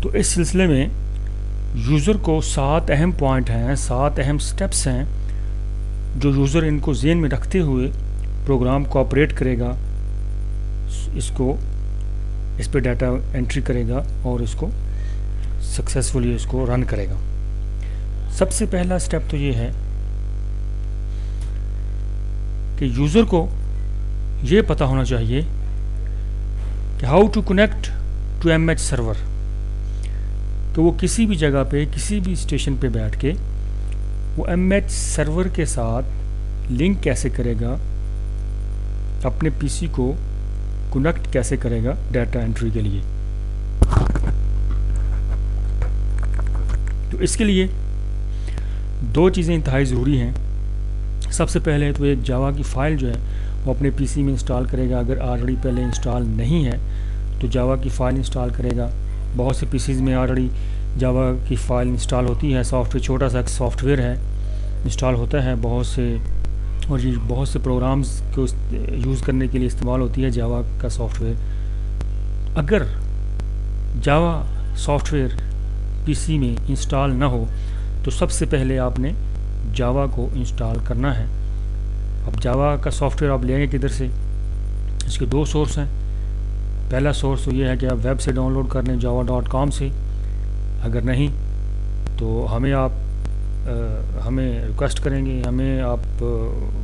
तो इस सिलसिले में यूज़र को 7 अहम पॉइंट हैं, 7 अहम स्टेप्स हैं जो यूज़र इनको ज़हन में रखते हुए प्रोग्राम को ऑपरेट करेगा, इस पे डाटा एंट्री करेगा और इसको सक्सेसफुली इसको रन करेगा। सबसे पहला स्टेप तो ये है कि यूज़र को ये पता होना चाहिए कि how to connect to MH server, कि वो किसी भी जगह पे किसी भी स्टेशन पे बैठ के वो MH सर्वर के साथ लिंक कैसे करेगा, अपने पीसी को कनेक्ट कैसे करेगा डाटा एंट्री के लिए। तो इसके लिए 2 चीज़ें इंतहाई ज़रूरी हैं। सबसे पहले तो एक जावा की फ़ाइल जो है वो अपने पीसी में इंस्टॉल करेगा। अगर ऑलरेडी पहले इंस्टॉल नहीं है तो जावा की फ़ाइल इंस्टॉल करेगा। बहुत से पीसीज़ में ऑलरेडी जावा की फ़ाइल इंस्टॉल होती है। सॉफ्टवेयर छोटा सा सॉफ्टवेयर है, इंस्टॉल होता है बहुत से, और ये बहुत से प्रोग्राम्स को यूज़ करने के लिए इस्तेमाल होती है जावा का सॉफ्टवेयर। अगर जावा सॉफ्टवेयर पीसी में इंस्टॉल ना हो तो सबसे पहले आपने जावा को इंस्टॉल करना है। अब जावा का सॉफ्टवेयर आप लेंगे किधर से? इसके 2 सोर्स हैं। पहला सोर्स तो ये है कि आप वेब से डाउनलोड कर लें java.com से। अगर नहीं तो हमें रिक्वेस्ट करेंगे, हमें आप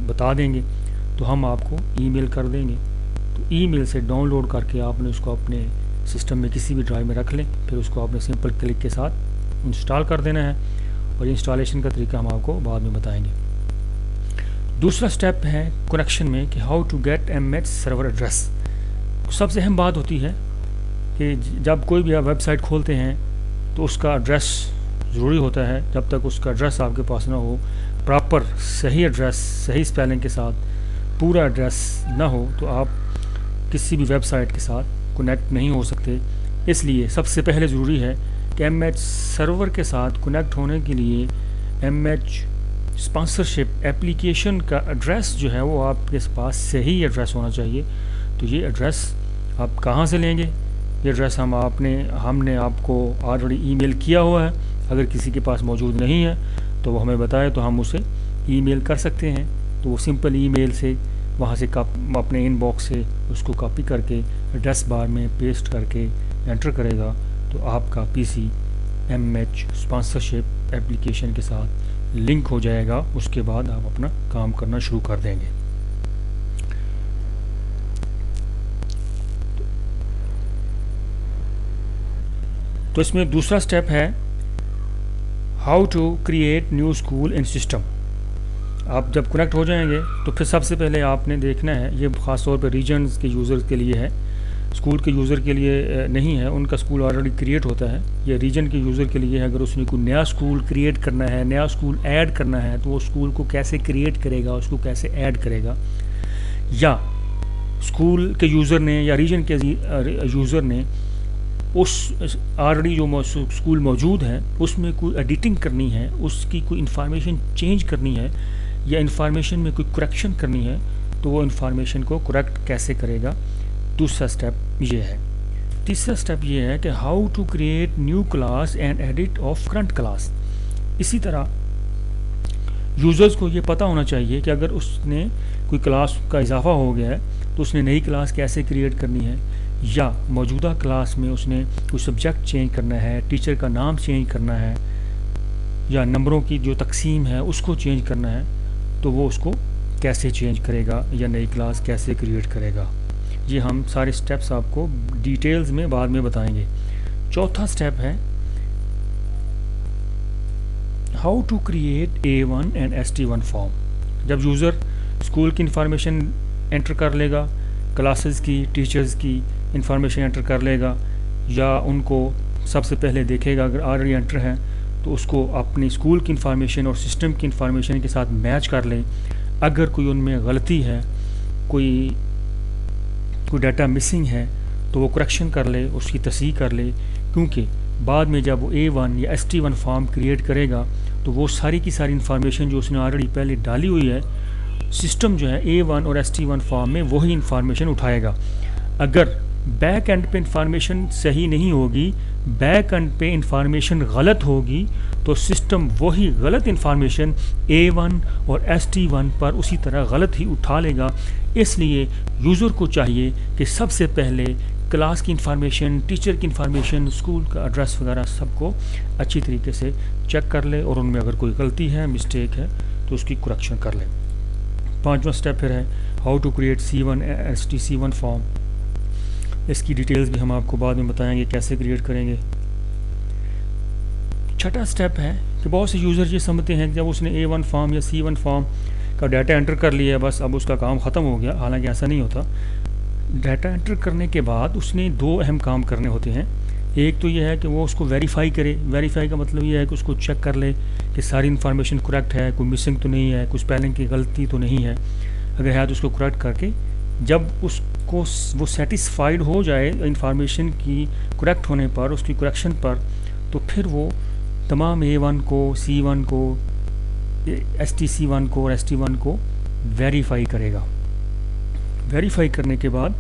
बता देंगे तो हम आपको ईमेल कर देंगे। तो ईमेल से डाउनलोड करके आपने उसको अपने सिस्टम में किसी भी ड्राइव में रख लें, फिर उसको आपने सिंपल क्लिक के साथ इंस्टॉल कर देना है और इंस्टॉलेशन का तरीका हम आपको बाद में बताएंगे। दूसरा स्टेप है कनेक्शन में कि how to get MH server address. सबसे अहम बात होती है कि जब कोई भी आप वेबसाइट खोलते हैं तो उसका एड्रेस ज़रूरी होता है। जब तक उसका एड्रेस आपके पास ना हो, प्रॉपर सही एड्रेस सही स्पेलिंग के साथ पूरा एड्रेस ना हो, तो आप किसी भी वेबसाइट के साथ कनेक्ट नहीं हो सकते। इसलिए सबसे पहले ज़रूरी है कि MH सर्वर के साथ कनेक्ट होने के लिए MH स्पॉन्सरशिप एप्लीकेशन का एड्रेस जो है वो आपके पास सही एड्रेस होना चाहिए। तो ये एड्रेस आप कहाँ से लेंगे? ये एड्रेस हमने आपको ऑलरेडी ईमेल किया हुआ है। अगर किसी के पास मौजूद नहीं है तो वो हमें बताए तो हम उसे ईमेल कर सकते हैं। तो वो सिंपल ईमेल से वहाँ से अपने इनबॉक्स से उसको कॉपी करके एड्रेस बार में पेस्ट करके एंटर करेगा तो आपका पीसी MH स्पॉन्सरशिप एप्लीकेशन के साथ लिंक हो जाएगा। उसके बाद आप अपना काम करना शुरू कर देंगे। तो इसमें दूसरा स्टेप है how to create new school in system. आप जब कनेक्ट हो जाएंगे तो फिर सबसे पहले आपने देखना है, ये ख़ास तौर पर रीजन्स के यूज़र्स के लिए है, स्कूल के यूज़र के लिए नहीं है, उनका स्कूल ऑलरेडी क्रिएट होता है। ये रीजन के यूज़र के लिए है। अगर उसने कोई नया स्कूल क्रिएट करना है, नया स्कूल ऐड करना है, तो वो स्कूल को कैसे क्रिएट करेगा, उसको कैसे ऐड करेगा, या स्कूल के यूज़र ने या रीजन के यूज़र ने उस ऑलरेडी जो स्कूल मौजूद है उसमें कोई एडिटिंग करनी है, उसकी कोई इन्फॉर्मेशन चेंज करनी है या इन्फॉर्मेशन में कोई करेक्शन करनी है, तो वो इन्फॉर्मेशन को करेक्ट कैसे करेगा। दूसरा स्टेप ये है। तीसरा स्टेप ये है कि how to create new class and edit of current class. इसी तरह यूज़र्स को ये पता होना चाहिए कि अगर उसने कोई क्लास का इजाफा हो गया है तो उसने नई क्लास कैसे क्रिएट करनी है, या मौजूदा क्लास में उसने कोई सब्जेक्ट चेंज करना है, टीचर का नाम चेंज करना है, या नंबरों की जो तकसीम है उसको चेंज करना है, तो वो उसको कैसे चेंज करेगा या नई क्लास कैसे क्रिएट करेगा। ये हम सारे स्टेप्स आपको डिटेल्स में बाद में बताएंगे। चौथा स्टेप है how to create A1 and ST1 form. जब यूज़र स्कूल की इंफॉर्मेशन एंटर कर लेगा, क्लासेस की, टीचर्स की इंफॉर्मेशन एंटर कर लेगा, या उनको सबसे पहले देखेगा, अगर ऑलरेडी एंटर है तो उसको अपनी स्कूल की इंफॉर्मेशन और सिस्टम की इंफॉर्मेशन के साथ मैच कर ले। अगर कोई उनमें गलती है, कोई डाटा मिसिंग है, तो वो करेक्शन कर ले, उसकी तस्दीक कर ले, क्योंकि बाद में जब वो A1 या ST1 फॉर्म क्रिएट करेगा तो वो सारी की सारी इंफॉर्मेशन जो उसने ऑलरेडी पहले डाली हुई है, सिस्टम जो है A1 और ST1 फॉर्म में वही इंफॉर्मेशन उठाएगा। अगर बैक एंड पे इंफॉर्मेशन सही नहीं होगी, बैक एंड पे इंफॉर्मेशन गलत होगी, तो सिस्टम वही गलत इंफॉर्मेशन A1 और ST1 पर उसी तरह गलत ही उठा लेगा। इसलिए यूज़र को चाहिए कि सबसे पहले क्लास की इंफॉर्मेशन, टीचर की इंफॉर्मेशन, स्कूल का एड्रेस वगैरह सबको अच्छी तरीके से चेक कर ले और उनमें अगर कोई गलती है, मिस्टेक है, तो उसकी करेक्शन कर ले। 5वां स्टेप फिर है how to create C1 ST1 form. इसकी डिटेल्स भी हम आपको बाद में बताएंगे कैसे क्रिएट करेंगे। 6वां स्टेप है कि बहुत से यूज़र ये समझते हैं कि जब उसने A1 फॉर्म या C1 फॉर्म का डाटा एंटर कर लिया बस अब उसका काम ख़त्म हो गया, हालांकि ऐसा नहीं होता। डाटा एंटर करने के बाद उसने 2 अहम काम करने होते हैं। एक तो यह है कि वो उसको वेरीफाई करे। वेरीफाई का मतलब ये है कि उसको चेक कर ले कि सारी इन्फॉर्मेशन करेक्ट है, कोई मिसिंग तो नहीं है, कुछ स्पेलिंग की गलती तो नहीं है। अगर है तो उसको करेक्ट करके जब उसको वो सेटिस्फाइड हो जाए इंफॉर्मेशन की करेक्ट होने पर, उसकी करेक्शन पर, तो फिर वो तमाम A1 को, C1 को, STC1 को और ST1 को वेरीफाई करेगा। वेरीफाई करने के बाद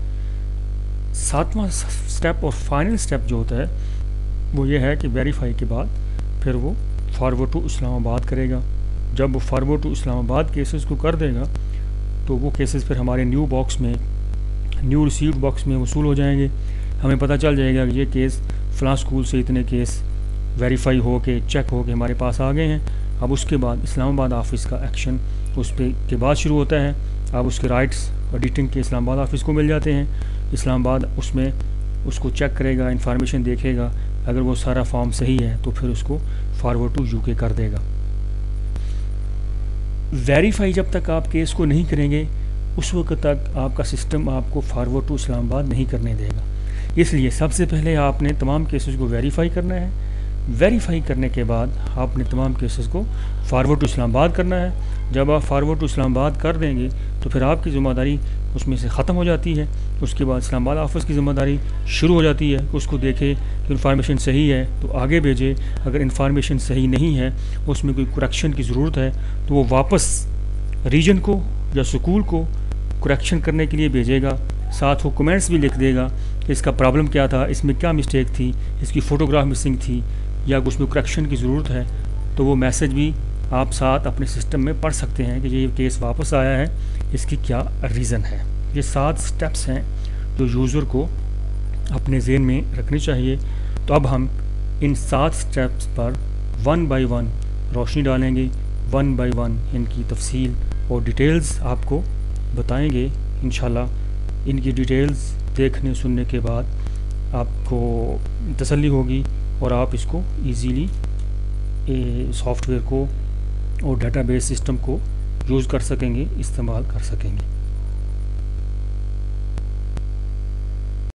7वां स्टेप और फाइनल स्टेप जो होता है वो ये है कि वेरीफाई के बाद फिर वो फॉरवर्ड टू इस्लामाबाद करेगा। जब वो फॉरवर्ड टू इस्लामाबाद केसेस को कर देगा तो वो केसेस फिर हमारे न्यू बॉक्स में, न्यू रिसीव्ड बॉक्स में वसूल हो जाएंगे। हमें पता चल जाएगा कि ये केस फ़लाँ स्कूल से इतने केस वेरीफाई हो के, चेक हो के हमारे पास आ गए हैं। अब उसके बाद इस्लामाबाद ऑफिस का एक्शन उस पर के बाद शुरू होता है। अब उसके राइट्स एडिटिंग के इस्लामाबाद ऑफिस को मिल जाते हैं। इस्लामाबाद उसमें उसको चेक करेगा, इंफॉर्मेशन देखेगा, अगर वो सारा फॉर्म सही है तो फिर उसको फॉरवर्ड टू यूके कर देगा। वेरीफाई जब तक आप केस को नहीं करेंगे उस वक्त तक आपका सिस्टम आपको फॉरवर्ड टू इस्लामाबाद नहीं करने देगा। इसलिए सबसे पहले आपने तमाम केसेस को वेरीफाई करना है। वेरीफाई करने के बाद आपने तमाम केसेस को फॉरवर्ड टू इस्लामाबाद करना है। जब आप फॉरवर्ड टू इस्लामाबाद कर देंगे तो फिर आपकी ज़िम्मेदारी उसमें से ख़त्म हो जाती है। उसके बाद इस्लामाबाद ऑफिस की ज़िम्मेदारी शुरू हो जाती है कि उसको देखे कि इन्फॉर्मेशन सही है तो आगे भेजे, अगर इन्फॉर्मेशन सही नहीं है, उसमें कोई करेक्शन की ज़रूरत है तो वो वापस रीजन को या स्कूल को करेक्शन करने के लिए भेजेगा। साथ वो कमेंट्स भी लिख देगा कि इसका प्रॉब्लम क्या था, इसमें क्या मिस्टेक थी, इसकी फ़ोटोग्राफ मिसिंग थी या उसमें करेक्शन की ज़रूरत है। तो वो मैसेज भी आप साथ अपने सिस्टम में पढ़ सकते हैं कि ये केस वापस आया है, इसकी क्या रीज़न है। ये 7 स्टेप्स हैं जो यूज़र को अपने ज़हन में रखने चाहिए। तो अब हम इन 7 स्टेप्स पर 1 बाय 1 रोशनी डालेंगे, 1 बाय 1 इनकी तफसील और डिटेल्स आपको बताएंगे इंशाल्लाह। इनकी डिटेल्स देखने सुनने के बाद आपको तसल्ली होगी और आप इसको ईज़िली सॉफ्टवेयर को और डेटाबेस सिस्टम को यूज़ कर सकेंगे, इस्तेमाल कर सकेंगे।